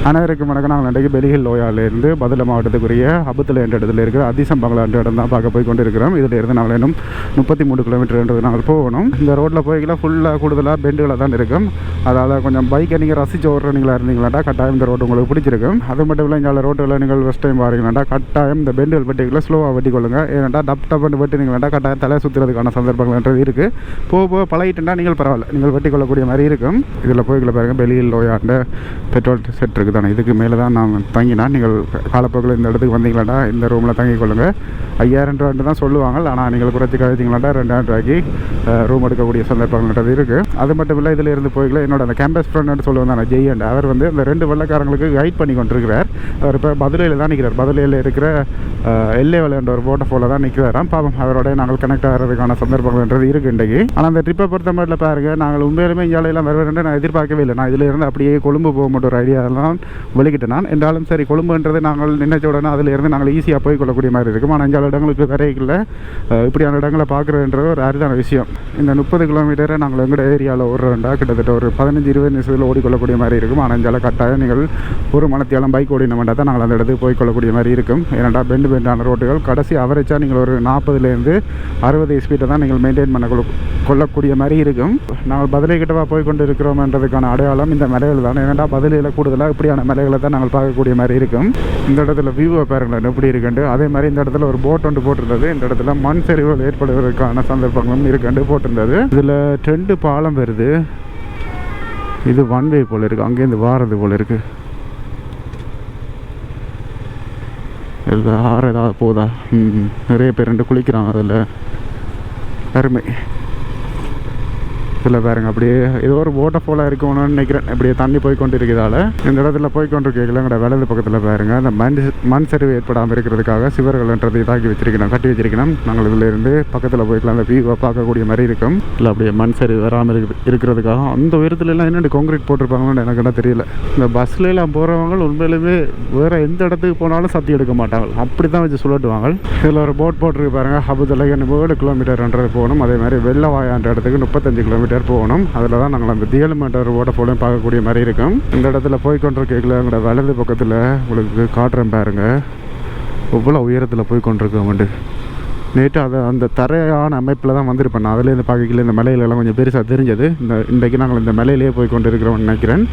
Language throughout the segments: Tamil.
அனைவருக்கும் வணக்கம். நாங்கள் இன்றைக்கு பெலிஹில் லோயாலேருந்து பதுளை மாவட்டத்துக்குரிய ஹபுத்தலை என்ற இடத்துல இருக்கிற அதிசம்பங்களா என்ற இடம் தான் பார்க்க போய் கொண்டு இருக்கிறோம். இதில் இருந்து நாங்கள் இன்னும் 33 கிலோமீட்டர்ன்றது நாங்கள் போகணும். இந்த ரோட்டில் போய்க்கலாம் ஃபுல்லாக கூடுதலாக பெண்டுகளாக தான் இருக்கும். அதாவது கொஞ்சம் பைக்கை நீங்கள் ரசித்து ஓடுறீங்களா இருந்தீங்களாண்டா கட்டாயம் இந்த ரோடு உங்களுக்கு பிடிச்சிருக்கும். அது மட்டும் இல்லை இங்கே ரோட்டில் நீங்கள் ஃபஸ்ட் டைம் பாருங்களாண்டா கட்டாயம் இந்த பெண்டுகள் வெட்டிகளை ஸ்லோவாக வெட்டி கொள்ளுங்க. ஏன்னாண்டா டப்னு வெட்டினீங்களாண்டா கட்டாயம் தலை சுற்றுறதுக்கான சந்தர்ப்பங்கள்ன்றது இருக்குது. போக பழகிட்டுண்டா நீங்கள் பரவாயில்ல, நீங்கள் வெட்டி கொள்ளக்கூடிய மாதிரி இருக்கும். இதில் போய்களை பாருங்கள் பெலிஹில் லோயாண்ட பெட்ரோல் செட் இருக்குது தானே. இதுக்கு மேலே தான் நான் தங்கினா நீங்கள் காலப்போக்கில் இந்த இடத்துக்கு வந்தீங்களாண்டா இந்த ரூமில் தங்கிக் கொள்ளுங்கள். 5000 ரூபாய்ட்டு தான் சொல்லுவாங்க. ஆனால் நீங்கள் குறைச்சி கழிச்சிங்களாண்டா 2000 ரூபாய்க்கு ரூம் எடுக்கக்கூடிய சந்தர்ப்பங்கள்ன்றது இருக்குது. அது மட்டும் இல்லை இதில் இருந்து போய்களை என்னோட அந்த கேம்பஸ் ஃப்ரெண்ட் சொல்லுவாங்க தானே ஜெய் அண்ட் அவர் வந்து இந்த 2 வெள்ளக்காரங்களுக்கு கைட் பண்ணி கொண்டிருக்கிறார். அவர் இப்போ பதுளையில் தான் நிற்கிறார். பதுளையில் இருக்கிற எல்ஏ என்ற ஒரு வாட்டர்ஃபாலில் தான் நிற்கிறாராம். பாவம் அவரோட நாங்கள் கனெக்ட் ஆகிறதுக்கான சந்தர்ப்பங்கள்ன்றது இருக்குது இன்றைக்கு. ஆனால் அந்த ட்ரிப்பை பொறுத்த மட்டும் பாருங்கள், நாங்கள் உண்மையிலுமே இந்தியாவிலாம் வருவேன் நான் எதிர்பார்க்கவே இல்லை. நான் இதில் இருந்து அப்படியே கொழும்பு போக மட்டும் ஒரு ஐடியாலாம் வெளிக்கிட்டேன் நான். என்றாலும் சரி கொழும்புன்றது நாங்கள் நினைச்ச உடனே அதில் இருந்து நாங்கள் ஈஸியாக போய் கொள்ளக்கூடிய மாதிரி இருக்கும். ஆனால் 5 இடங்களுக்கு வரையில் இப்படியான இடங்களை பார்க்குறதுன்றது ஒரு அரிதான விஷயம். இந்த 30 கிலோமீட்டரை நாங்கள் எங்களோட ஏரியாவில் ஓடுறோண்டா கிட்டத்தட்ட ஒரு 15-20 நிமிஷத்தில் ஓடிக்கொள்ளக்கூடிய மாதிரி இருக்கும். ஆனால் 5 கட்டாயம் நீங்கள் ஒரு மணத்தியாலும் பைக் ஓடினோம்னா தான் நாங்கள் அந்த இடத்துக்கு போய் கொள்ளக்கூடிய மாதிரி இருக்கும். ஏன்னாடா பெண்டான ரோட்டுகள் கடைசி அவரேஜாக நீங்கள் ஒரு 40லேருந்து 60 ஸ்பீட்டை தான் நீங்கள் மெயின்டைன் பண்ண கொள்ளக்கூடிய மாதிரி இருக்கும். நாங்கள் பதுளை கிட்டவா போய் கொண்டு இருக்கிறோம்ன்றதுக்கான அடையாளம் இந்த மலைகள் தான். ஏன்னா பதுளையில் கூடுதலாக இப்படியான மலைகளை தான் நாங்கள் பார்க்கக்கூடிய மாதிரி இருக்கும். இந்த இடத்துல வியூவை பாருங்களேன் எப்படி இருக்குண்டு. அதே மாதிரி இந்த இடத்துல ஒரு போட் ஒன்று போட்டிருந்தது. இந்த இடத்துல மண் சரிவுகள் ஏற்படுவதற்கான சந்தர்ப்பங்களும் இருக்குண்டு போட்டிருந்தது. இதில் 2 பாலம் வருது. இது ஒன்வே போல் இருக்குது, அங்கேருந்து வாரது போல் இருக்குது. இதில் ஆறு ஏதாவது போதா? நிறைய பேர் 2 குளிக்கிறாங்க அதில். அருமை. இதில் பாருங்க அப்படியே ஏதோ ஒரு வாட்டர்ஃபாலாக இருக்கணும்னு நினைக்கிறேன். அப்படியே தண்ணி போய் கொண்டு இருக்கிறதால இந்த இடத்துல போய் கொண்டு இருக்கல எங்களோட வலது பக்கத்தில் பாருங்க அந்த மண் சரிவு ஏற்படாமல் இருக்கிறதுக்காக சிவர்கள்ன்றதை தாக்கி வச்சிருக்கணும், கட்டி வச்சிருக்கணும். நாங்கள் இதில் இருந்து பக்கத்தில் போய்க்கலாம் அந்த வியூவை பார்க்கக்கூடிய மாதிரி இருக்கும். இல்லை அப்படியே மண் சரிவு வராமல் இருக்கிறதுக்காக அந்த உயரத்துலலாம் என்னென்ன கான்கிரீட் போட்டிருப்பாங்கன்னு எனக்கு என்ன தெரியல. இந்த பஸ்லாம் போகிறவங்க உண்மையிலுமே வேறு எந்த இடத்துக்கு போனாலும் சத்தி எடுக்க மாட்டாங்க, அப்படி தான் வச்சு சொல்லிட்டுவாங்க. இதில் ஒரு போட் போட்டிருக்கு பாருங்கள். ஹபுத்தலை 7 கிலோமீட்டர்ன்றது போகணும். அதே மாதிரி வெள்ளவாயான்ற இடத்துக்கு 35 கிலோமீட்டர் போகணும். அதில் தான் நாங்கள் அந்த 7 மீட்டர் வாட்டர்ஃபாலையும் பார்க்கக்கூடிய மாதிரி இருக்கும். இந்த இடத்துல போய்கொண்டிருக்கல எங்களோட வலது பக்கத்தில் உங்களுக்கு காட்டுறேன் பாருங்க எவ்வளோ உயரத்தில் போய் கொண்டிருக்கோம். நேற்று அதை அந்த தரையான அமைப்பில் தான் வந்திருப்பேன் நான். அதில் இந்த பார்க்கல இந்த மலையிலெல்லாம் கொஞ்சம் பெருசாக தெரிஞ்சது. இன்றைக்கு நாங்கள் இந்த மலையிலேயே போய் கொண்டு இருக்கிறோம்னு நினைக்கிறேன்.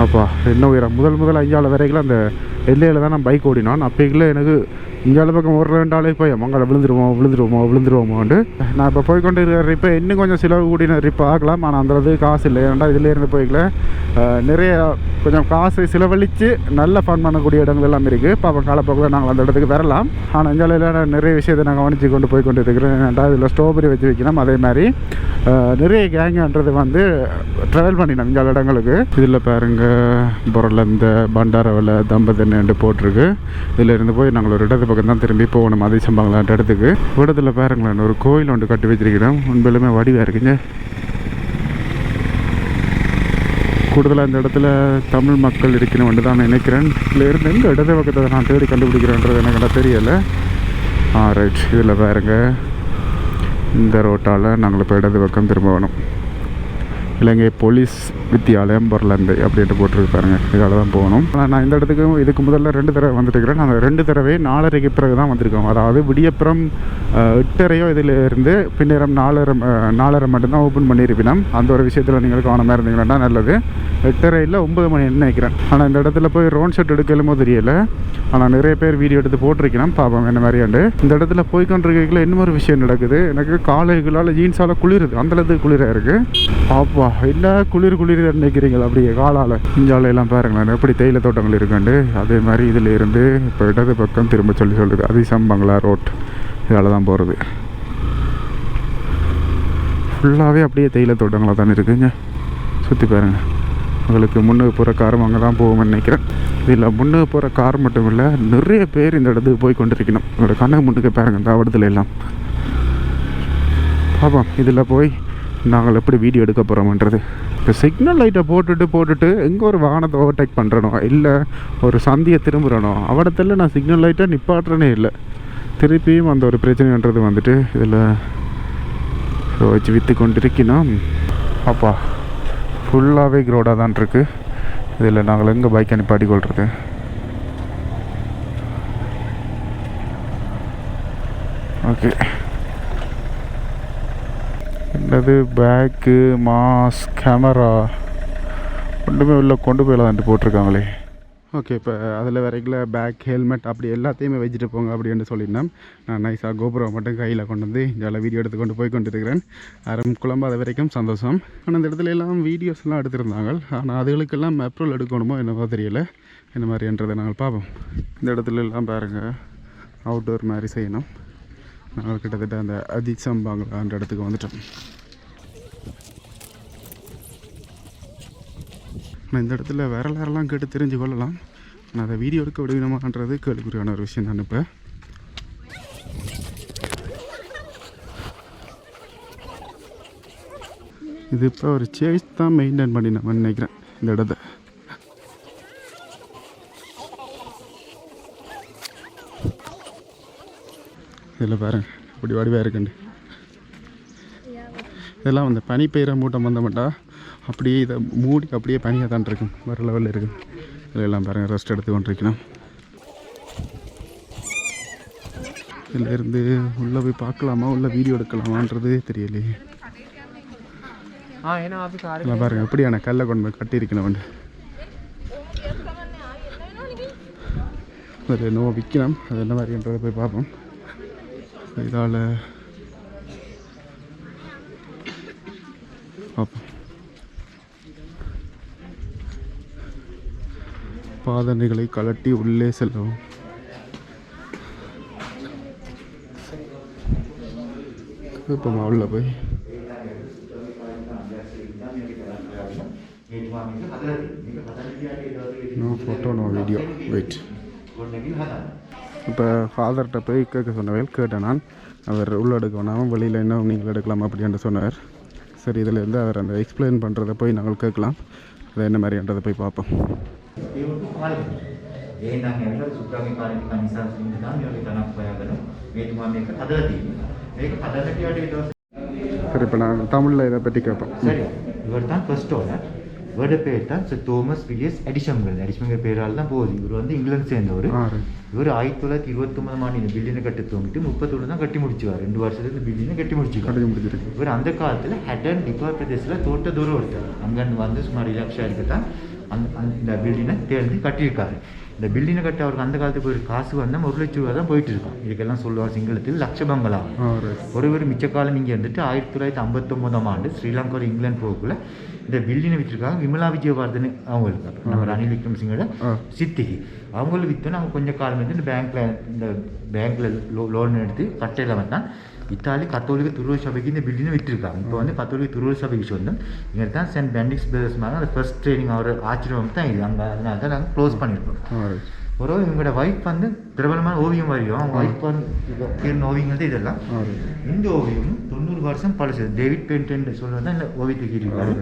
அப்பா என்ன உயரம்! முதல் 5 வரைக்கும் அந்த எல்லையில் தான் நான் பைக் ஓடினான். அப்போக்கில் எனக்கு இங்கே பக்கம் ஒரு 2 போய் மங்களை விழுந்துருவோமோண்டு நான் இப்போ போய்கொண்டு இருக்கிற இப்போ இன்னும் கொஞ்சம் செலவு கூடின ட்ரிப் ஆகலாம். ஆனால் அந்தளவு காசு இல்லை. ஏன்னா இதில் இருந்து போய்க்கல நிறைய கொஞ்சம் காசு செலவழித்து நல்ல ஃபன் பண்ணக்கூடிய இடங்கள் எல்லாம் இருக்குது. பாப்போம் காலப்போக்கில் நாங்கள் அந்த இடத்துக்கு வரலாம். ஆனால் இந்தியாவில் நிறைய விஷயத்தை நாங்கள் கவனித்து கொண்டு போய் கொண்டு இருக்கிறேன். ஏன்னா இதில் ஸ்ட்ராபெரி வச்சு வைக்கணும். அதே மாதிரி நிறைய கேங்குன்றது வந்து ட்ராவல் பண்ணினோம் இந்த இடங்களுக்கு. இதில் பாருங்கள் பொருள் இந்த பண்டாரவில் தம்பதன்னு போட்டிருக்கு. இதில் இருந்து போய் நாங்கள் ஒரு இடத்து பக்கம் தான் திரும்பி போகணும். அதே சம்பங்களான்ற இடத்துக்கு இடத்துல பாருங்களேன் ஒரு கோயில் ஒன்று கட்டி வச்சிருக்கிறோம். உண்மையிலுமே வடிவாக இருக்குங்க. கூடுதலாக இந்த இடத்துல தமிழ் மக்கள் இருக்கணும் தான் நான் நினைக்கிறேன். இதில் இருந்து எந்த இடத்த பக்கத்தை நான் தேடி கண்டுபிடிக்கிறேன்றது எனக்கு தெரியலை. ரைட். இதில் பாருங்க இந்த ரோட்டால் நாங்கள் இப்போ இடது பக்கம் திரும்ப வேணும். இலங்கை போலீஸ் வித்தியாலயம் பொருளந்தை அப்படின்ட்டு போட்டிருக்கு பாருங்கள். இதால் தான் போகணும். ஆனால் நான் இந்த இடத்துக்கு இதுக்கு முதல்ல 2 தடவை வந்துட்டுருக்கிறேன். நான் 2 தடவை 4:30க்கு பிறகு தான் வந்திருக்கோம். அதாவது விடியப்புறம் 8:30 இதில் இருந்து பின்னேரம் 4:30 மட்டும்தான் ஓப்பன் பண்ணியிருப்பினோம். அந்த ஒரு விஷயத்தில் நீங்கள் கவனமாக இருந்தீங்கன்னா நல்லது. 8:30 இல்லை 9 மணி நினைக்கிறேன். ஆனால் இந்த இடத்துல போய் ரோன் ஷர்ட் எடுக்கலுமோ தெரியலை. ஆனால் நிறைய பேர் வீடியோ எடுத்து போட்டிருக்கணும். பாப்போம் என்ன மாதிரியாண்டு. இந்த இடத்துல போய்கொண்டிருக்கல இன்னொரு விஷயம் நடக்குது. எனக்கு காலைகளால் ஜீன்ஸால் குளிருது, அந்தளவுக்கு குளிராக இருக்குது. பாப்பா என்ன குளிர் நினைக்கிறீங்களா அப்படியே காலால். இஞ்சாலையெல்லாம் பாருங்களேன் எப்படி தேயிலை தோட்டங்கள் இருக்குண்டு. அதே மாதிரி இதில் இருந்து இப்போ இடது பக்கம் திரும்ப சொல்லுது அதிசம்பங்களா ரோட். இதால் தான் போகிறது. ஃபுல்லாகவே அப்படியே தேயிலை தோட்டங்களாக தான் இருக்குங்க. சுற்றி பாருங்கள். உங்களுக்கு முன்னுக்கு போகிற காரும் அங்கே தான் போகும்னு நினைக்கிறேன். இதில் முன்னுக்கு போகிற கார் மட்டும் இல்லை நிறைய பேர் இந்த இடத்துக்கு போய் கொண்டிருக்கணும். என்னோடய கண்ணு முன்னுக்கு பாருங்கள் இந்த இடத்துல எல்லாம். பாப்போம் இதில் போய் நாங்கள் எப்படி வீடியோ எடுக்க போகிறோம்ன்றது. இப்போ சிக்னல் லைட்டை போட்டுட்டு எங்கே ஒரு வாகனத்தை ஓவர்டேக் பண்ணுறனோ இல்லை ஒரு சந்தியை திரும்புகிறனோ அவடத்தில் நான் சிக்னல் லைட்டை நிப்பாட்டுறனே இல்லை. திருப்பியும் அந்த ஒரு பிரச்சனைன்றது வந்துட்டு இதில் வச்சு விற்று கொண்டு இருக்கணும். அப்பா ஃபுல்லாகவே க்ரௌடாக தான் இருக்குது. இதில் நாங்கள் எங்கே பைக்கை நிப்பாட்டி கொள்வது? ஓகே, என்னது பேக்கு, மாஸ்க், கேமரா ஒன்றுமே உள்ள கொண்டு போயிடலான்ட்டு போட்டிருக்காங்களே. ஓகே, இப்போ அதில் வரைக்கும் பேக், ஹெல்மெட் அப்படி எல்லாத்தையுமே வச்சுட்டு போங்க அப்படின்னு சொல்லியிருந்தேன். நான் நைஸாக கோபுரம் மட்டும் கையில் கொண்டு வந்து இங்கே வீடியோ எடுத்து கொண்டு போய் கொண்டிருக்கிறேன். அறம் குழம்பாத வரைக்கும் சந்தோஷம். ஆனால் அந்த இடத்துல எல்லாம் வீடியோஸ்லாம் எடுத்திருந்தாங்க. ஆனால் அதுகளுக்கெல்லாம் அப்ரூவல் எடுக்கணுமோ என்னவோ தெரியல. என்ன மாதிரின்றதை நாங்கள் பார்ப்போம். இந்த இடத்துல எல்லாம் பாருங்கள், அவுட்டோர் மாதிரி செய்யணும். நாங்கள் கிட்டத்தட்ட அந்த அதிசம்பாங்களான்ற இடத்துக்கு வந்துட்டோம். ஆனால் இந்த இடத்துல வரலாறுலாம் கேட்டு தெரிஞ்சு கொள்ளலாம். ஆனால் அதை வீடியோ எடுக்க விடுவினமான்றது கேள்விக்குறியான ஒரு விஷயம் தான். இப்போ இது இப்போ ஒரு சேஸ் தான் மெயின்டைன் பண்ணி நான் நினைக்கிறேன் இந்த இடத்த. இதில் பாருங்க அப்படி வடிவாக இருக்குண்டு. இதெல்லாம் வந்து பனி பெய்கிற மூட்டம் வந்த மாட்டா அப்படியே இதை மூடி அப்படியே பனியாக தான் இருக்கும். வேறு லெவலில் இருக்கும். இதெல்லாம் பாருங்கள், ரெஸ்ட் எடுத்து கொண்டிருக்கணும். இதிலேருந்து உள்ளே போய் பார்க்கலாமா, உள்ள வீடியோ எடுக்கலாமான்றது தெரியலையே. எல்லாம் பாருங்கள் எப்படியான கல்லை கொண்டு போய் கட்டியிருக்கணும். வந்து அது என்னவோ விற்கணும். அது என்ன மாதிரின்றதை போய் பார்ப்போம். இதால் பார்ப்போம். பாதனைகளை கலட்டி உள்ளே செல்லவும். இப்போ உள்ள போய் no photo no video wait. இப்போ ஃபாதர்கிட்ட போய் கேட்க சொன்னவர்கள் கேட்டேன் நான். அவர் உள்ள எடுக்க வேணாமல் வெளியில் என்ன நீங்கள் எடுக்கலாம் அப்படின்னு சொன்னார். சரி, இதிலேருந்து அவர் அந்த எக்ஸ்பிளைன் பண்ணுறதை போய் நாங்கள் கேட்கலாம். அதை என்ன மாதிரின்றதை போய் பார்ப்போம். சரி, இப்போ நான் தமிழில் இதை பற்றி கேட்பேன். சரி, இவர் தான் ஃபர்ஸ்ட் ஓனர். இவரோட பேர் தான் சார் தோமஸ் வில்லியஸ் எடிஷன்கள். எடிஷன்கள் பேரால் தான் போகுது. இவர் வந்து இங்கிலாந்து சேர்ந்தவர். இவர் 1929 இந்த பில்டிங்கை கட்டி தோங்கிட்டு 31 தான் கட்டி முடிச்சுவார். 2 வருஷத்துக்கு இந்த பில்டிங்கை கட்டி முடிச்சிருக்கு. இவர் அந்த காலத்தில் ஹெட்டன் டிபார் பிரதேசத்தில் தோட்ட தூரம் ஒருத்தர் அங்கேருந்து வந்து சுமார் 2 லட்சம் இருக்கு தான் அந்த பில்டிங்கை தேர்ந்து கட்டியிருக்காரு. இந்த பில்டிங்கை கட்ட அவருக்கு அந்த காலத்துக்கு ஒரு காசு வந்தால் 1 லட்சம் ரூபா தான் போயிட்டு இருக்கோம். இதுக்கெல்லாம் சொல்லுவார் சிங்களத்தில் லட்ச பங்களா. ஒருவர் மிச்ச காலம் இங்கே இருந்துட்டு 1959 ஸ்ரீலங்கா இங்கிலாந்து போகக்குள்ள இந்த பில்டிங்கை விற்றுருக்காங்க. விமலா விஜயவர்தன் அவங்களுக்கு, நம்ம ரணில் விக்ரமசிங்கோட சித்திக்கு. அவங்களும் விற்றோன்னு அவங்க கொஞ்சம் காலம் வந்து இந்த பேங்க்கில் லோன் எடுத்து கட்டையில் வந்தான். இத்தாலி கத்தோலிக்க துருவ சபைக்கு இந்த பில்டிங்கை விட்டுருக்காங்க. இப்போ வந்து கத்தோலிக்க துருவ சபைக்கு சொந்தம். இங்கே தான் சென்ட் பெண்டிக்ஸ் பிரதர்ஸ் மாதிரி அந்த ஃபர்ஸ்ட் ட்ரைனிங் அவர் ஆச்சரியம் தான் இது. அங்கே அதனால தான் நாங்கள் க்ளோஸ் பண்ணியிருக்கோம். ஒரு இவங்களோட ஒய்ஃப் வந்து பிரபலமான ஓவியம் வரையும். அவங்க ஒய்ஃப் வந்து ஓவியங்கள் தான் இதெல்லாம். இந்த ஓவியம் 90 வருஷம் பழசு. டேவிட் பெயிண்ட் சொல்கிறது தான் இந்த ஓவியத்துக்கு இருக்காரு.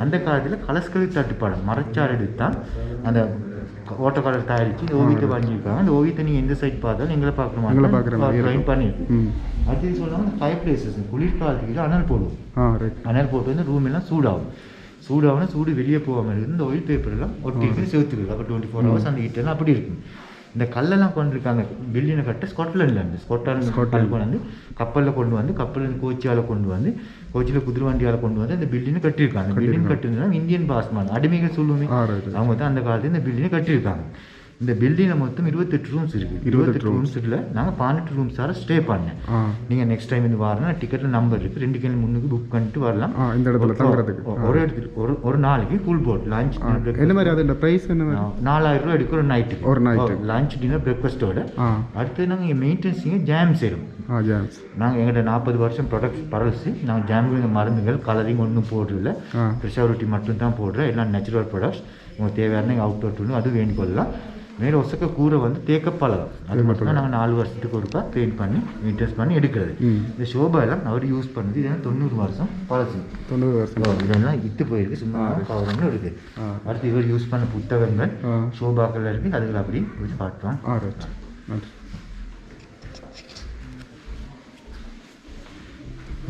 அந்த காலத்தில் கலஸ்கல் தட்டுப்பாடு மரச்சார் எடுத்தான் அந்த ஓட்டோ கலர் தயாரித்து இந்த ஓவியத்தை வாங்கியிருக்காங்க. அந்த ஓவியத்தை நீங்கள் எந்த சைட் பார்த்தாலும் எங்களை பார்க்கணுமா ட்ரைன் பண்ணியிருக்கு. அது சொல்லாமல் இந்த ஃபைவ் பிளேசஸ் குளிர்காலத்துக்கு அனல் போடுவோம். அனல் போட்டு வந்து ரூம் எல்லாம் சூடாகனா சூடு வெளியே போகாமல் இருக்குது. இந்த ஆயில் பேப்பர் எல்லாம் ஒட்டி இருக்கு, சேர்த்துருக்கு. அப்போ 24 ஹவர்ஸ் அந்த ஹீட்டெல்லாம் அப்படி இருக்கும். இந்த கல்லெல்லாம் கொண்டிருக்காங்க பில்டிங்கை கட்ட ஸ்காட்லாண்டில் ஸ்காட்லாந்து கொண்டு வந்து கப்பலில் கொண்டு வந்து கோச்சியால் கொண்டு வந்து கோச்சியில் குதிரை வண்டியால் கொண்டு வந்து அந்த பில்டிங்கை கட்டியிருக்காங்க. அந்த பில்டிங் கட்டுறதுனா இந்தியன் பாஸ்மான் அடிமைகள் சொல்லுமே, அவங்க தான் அந்த காலத்தில் இந்த பில்டிங்கை கட்டியிருக்காங்க. இந்த பில்டிங்கில் மொத்தம் 28 ரூம்ஸ் இருக்குது. 28 ரூம்ஸில் நாங்கள் 18 ரூம்ஸார ஸ்டே பண்ணேன். நீங்கள் நெக்ஸ்ட் டைம் வந்து வரலாம், டிக்கெட்டில் நம்பர் இருக்குது, 2 கிலோ முன்னுக்கு புக் பண்ணிட்டு வரலாம். இந்த இடத்துல தங்குறதுக்கு ஒரு இடத்துல ஒரு நாளைக்கு ஃபுல் போட் லஞ்ச் என்ன மாதிரி அது ப்ரைஸ் என்ன 4000 ரூபா எடுக்கும் ஒரு நைட்டு லஞ்ச் டின்னர் பிரேக்ஃபாஸ்ட்டோட. அடுத்து நாங்கள் மெயின்டெனன்ஸிங்க ஜாம் செய்கிறோம். நாங்கள் எங்கள்கிட்ட 40 வருஷம் ப்ராடக்ட்ஸ் பரவச்சு நாங்கள் ஜாமுக்கு மருந்துகள் கலரிங் ஒன்றும் போடுறதில்ல, ப்ரெஷாரிட்டி மட்டும் தான் போடுறோம். எல்லாம் நேச்சுரல் ப்ராடக்ட்ஸ். உங்களுக்கு தேவையான அவுட் டூன்னு அது வேண்டிக்கொள்ளலாம். மேலே ஒசக்க கூரை வந்து தேக்கப்பழம், அது மட்டும் தான் நாங்கள் 4 வருஷத்துக்கு ஒருக்கா பெயிண்ட் பண்ணி மெயின்டெனன்ஸ் பண்ணி எடுக்கிறது. இந்த ஷோபா எல்லாம் அவர் யூஸ் பண்ணுறது இதெல்லாம் 90 வருஷம் பழசு. 90 வருஷம் இதெல்லாம் இத்து போயிருக்கு, சும்மா கவரங்களும் இருக்குது. அடுத்து இவர் யூஸ் பண்ண புத்தகங்கள் ஷோபாக்கள் இருக்குது, அதுகள் அப்படி வச்சு காட்டுவோம்.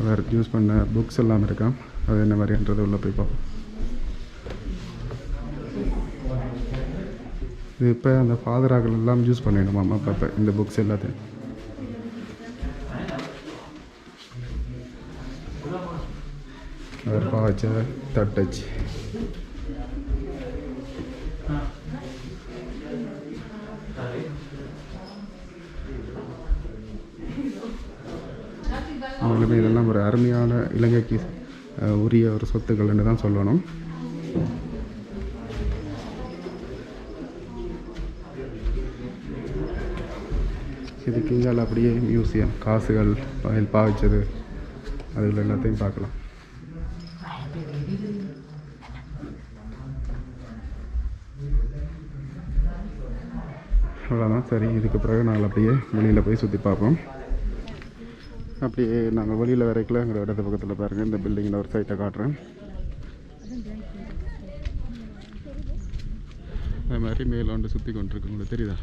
அவர் யூஸ் பண்ண புக்ஸ் எல்லாம் இருக்கான், அது என்ன மாதிரின்றது உள்ள போய் பார்ப்போம். இது இப்போ அந்த ஃபாதராக்கள் எல்லாம் யூஸ் பண்ணிடணுமாம்மா இப்போ இந்த புக்ஸ் எல்லாத்தையும். அவர் பாய்ச்ச தட்டச்சு அவங்களுமே இதெல்லாம் ஒரு அருமையான இலங்கைக்கு உரிய ஒரு சொத்துக்கள்னு தான் சொல்லணும். இதுக்கு இங்கே அப்படியே மியூசியம் காசுகள் பாவிச்சது அதில் எல்லாத்தையும் பார்க்கலாம். அவ்வளோதான். சரி, இதுக்கு பிறகு நாங்கள் அப்படியே வெளியில் போய் சுற்றி பார்ப்போம். அப்படியே நாங்கள் வெளியில் வரைக்கல எங்களோட இடத்து பக்கத்தில் பாருங்கள், இந்த பில்டிங்கில் ஒரு சைட்டை காட்டுறேன். அது மாதிரி மேலே வந்து சுற்றி கொண்டிருக்கு, உங்களுக்கு தெரியுதா?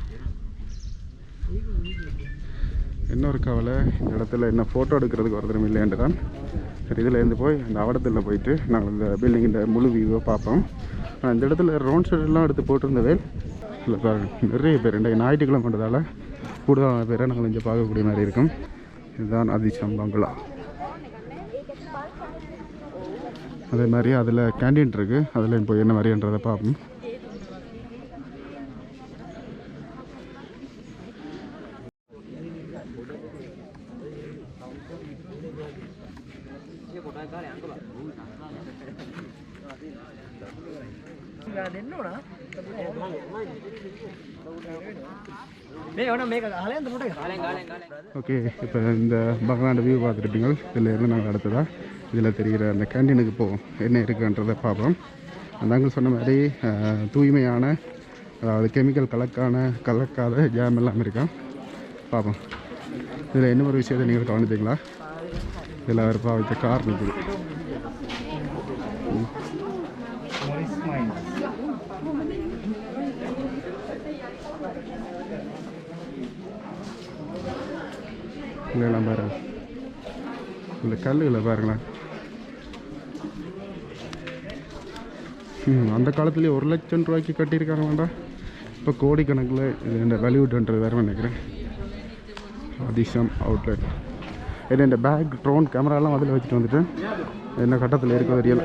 இன்னொரு கவலை, இந்த இடத்துல என்ன ஃபோட்டோ எடுக்கிறதுக்கு ஒருத்தரும் இல்லைன்ட்டு தான். சரி, இதுலேருந்து போய் அந்த அவடத்தில் போயிட்டு நாங்கள் இந்த பில்டிங்கின் முழு வியூவை பார்ப்போம். ஆனால் இந்த இடத்துல ரோட் ஷெட்லாம் எடுத்து போட்டிருந்தவே இல்லை பாருங்கள், நிறைய பேர் இன்றைக்கு ஞாயிற்றுக்கிழமை பண்ணுறதால கூடுதலான பேரை நாங்கள் இங்கே பார்க்கக்கூடிய மாதிரி இருக்கும். இதுதான் அதிசம் பங்களா. அதே மாதிரி அதில் கேண்டீன் இருக்குது, அதில் போய் என்ன மாதிரின்றதை பார்ப்போம். ஓகே, இப்போ இந்த பங்களாண்ட வியூ பார்த்துருப்பீங்க. இதில் இருந்து நாங்கள் அடுத்ததாக இதில் தெரிகிற அந்த கேண்டீனுக்கு போவோம், என்ன இருக்குன்றதை பார்ப்போம். அந்த அங்கே சொன்ன மாதிரி தூய்மையான, அதாவது கெமிக்கல் கலக்காத ஜாம் எல்லாம் இருக்கான், பார்ப்போம். இதில் என்ன ஒரு விஷயத்தை நீங்கள் கவனித்தீங்களா? இதில் அவர் பாவித்த கார் நிற்குது. இல்லைலாம் பாருங்க, இந்த கல்லுகளை பாருங்களேன். அந்த காலத்துலேயே 1 லட்சம் ரூபாய்க்கு கட்டியிருக்காங்களாண்டா. இப்போ கோடிக்கணக்கில் இது இந்த வேல்யூட்ன்றது வேறு நினைக்கிறேன். அதிசம் அவுட்லெட். ஏன்னா இந்த பேக் ட்ரோன் கேமராலாம் அதில் வச்சுட்டு வந்துட்டேன். என்ன கட்டத்தில் இருக்கோ தெரியல.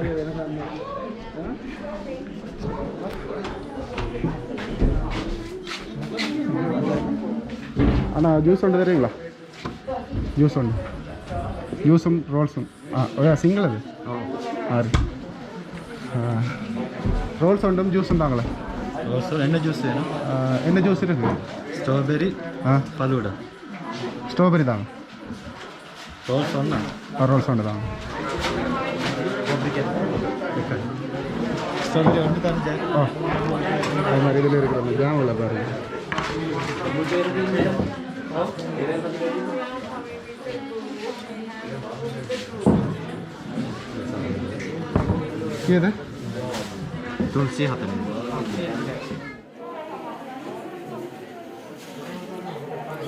ஆனால் ஜூஸ் ஒன்று தெரியுங்களா? ஜூஸும் ரோல்ஸும் சிங்கிள் அது ஆறு ரோல்ஸ் ஒன்றும் ஜூஸும் தாங்களே. என்ன ஜூஸ் வேணும்? என்ன ஜூஸ் இருக்குது? ஸ்ட்ராபெரி ஃபலூடா. ஸ்ட்ராபெரி தாங்க. ரோல்ஸ் ஒன்று தாங்க. ஸ்ட்ராபெரி ஒன்று தாங்க. அது மாதிரி இதில் இருக்கிற அந்த ஜாமில் பாருங்கள். ये तुलसी हाथ में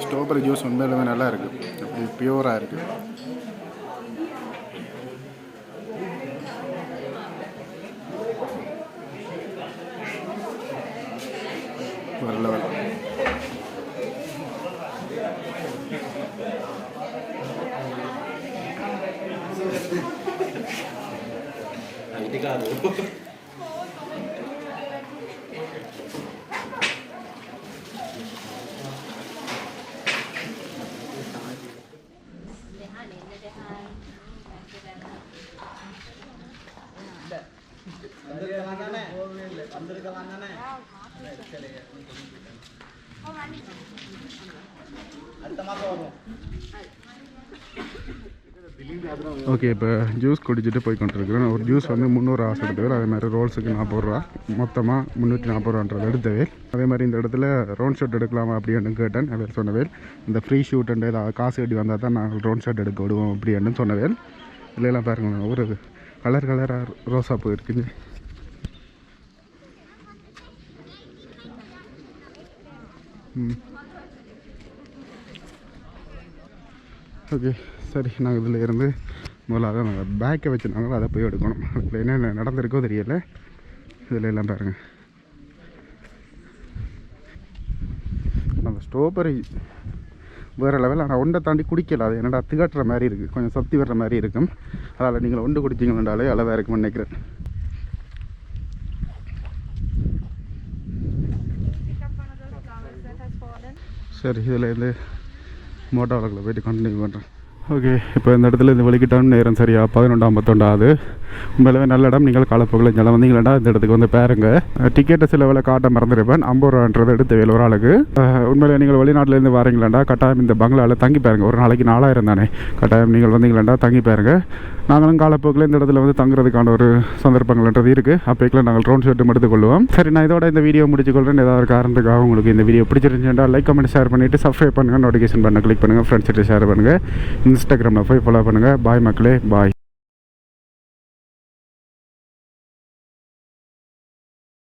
ஸ்ட்ராபெரி ஜூஸ் உண்மையிலுமே நல்லா இருக்குது, அப்படி பியூராக இருக்குது. ஒரு லெவல். ஓகே, இப்போ ஜூஸ் குடிச்சிட்டு போய் கொண்டிருக்கிறேன். ஒரு ஜூஸ் வந்து 300 ஆசை எடுத்தவேல். அதே மாதிரி ரோல்ஸுக்கு 40 ரூபா, மொத்தமாக 340 ரூபான்றது எடுத்தவேல். அதே மாதிரி இந்த இடத்துல ரோன் ஷர்ட் எடுக்கலாமா அப்படின்னு கேட்டேன். அவர் சொன்னவேல் இந்த ஃப்ரீ ஷூட்டுன்ற ஏதாவது காசு கட்டி வந்தால் தான் நாங்கள் ரோன் ஷர்ட் எடுக்க விடுவோம் அப்படின்னு சொன்னவேல். இல்லைலாம் பாருங்கள், ஒரு கலராக ரோஸா பூ இருக்குங்க. ஓகே, சரி, நாங்கள் இதில் இருந்து முதல்ல நாங்கள் பேக்கை வச்சுருந்தாங்களோ அதை போய் எடுக்கணும். அதில் என்ன நடந்திருக்கோ தெரியல. இதில் எல்லாம் பாருங்கள், ஸ்ட்ராபெரி வேறு லெவல். ஆனால் ஒன்றை தாண்டி குடிக்கல, அது என்னடா திகட்டுற மாதிரி இருக்குது, கொஞ்சம் சக்தி வர்ற மாதிரி இருக்கும். அதில் நீங்கள் ஒன்று குடிச்சிங்கன்னாலே அளவாக இருக்கும்னு நினைக்கிறேன். சரி, இதில் இருந்து மோட்டார் வழக்கில் போய்ட்டு கண்டினியூ பண்ணுறேன். ஓகே, இப்போ இந்த இடத்துல இந்த வலிக்கிட்டாலும் நேரம் சரியா 11:51 ஆகுது. உண்மையிலே நல்ல இடம். நீங்கள் காலப்போக்கில் இங்கே வந்தீங்களா இந்த இடத்துக்கு வந்து பாருங்க. டிக்கெட்டை சில வேலை காட்ட மறந்துருப்பேன். 50 ரூபான்றது எடுத்து வேலை ஒரு ஆளுக்கு. உண்மையிலே நீங்கள் வெளிநாட்டிலேருந்து வரீங்களாண்டா கட்டாயம் இந்த பங்களாவில் தங்கி பாருங்க. ஒரு நாளைக்கு 4000 தானே. கட்டாயம் நீங்கள் வந்தீங்களாண்டா தங்கி பாருங்க. நாங்களும் காலப்போக்கில் இந்த இடத்துல வந்து தங்குறதுக்கான ஒரு சந்தர்ப்பங்கள்ன்றது இருக்குது. அப்போக்கில் நாங்கள் ட்ரோன் ஷூட்டும் எடுத்துக்கொள்வோம். சரி, நான் இதோட இந்த வீடியோ முடிச்சுக்கொள்கிறேன். ஏதாவது ஒரு காரணத்துக்காக உங்களுக்கு இந்த வீடியோ பிடிச்சிருந்துச்சுன்னா லைக், கமெண்ட், ஷேர் பண்ணிவிட்டு சப்ஸ்கிரைப் பண்ணுங்கள். நோட்டிஃபிகேஷன் பண்ண கிளிக் பண்ணுங்கள். ஃப்ரெண்ட்ஸ்கிட்ட ஷேர் பண்ணுங்கள். இன்ஸ்டாகிராமில் போய் ஃபாலோ பண்ணுங்கள். பாய் மக்களே, பாய்.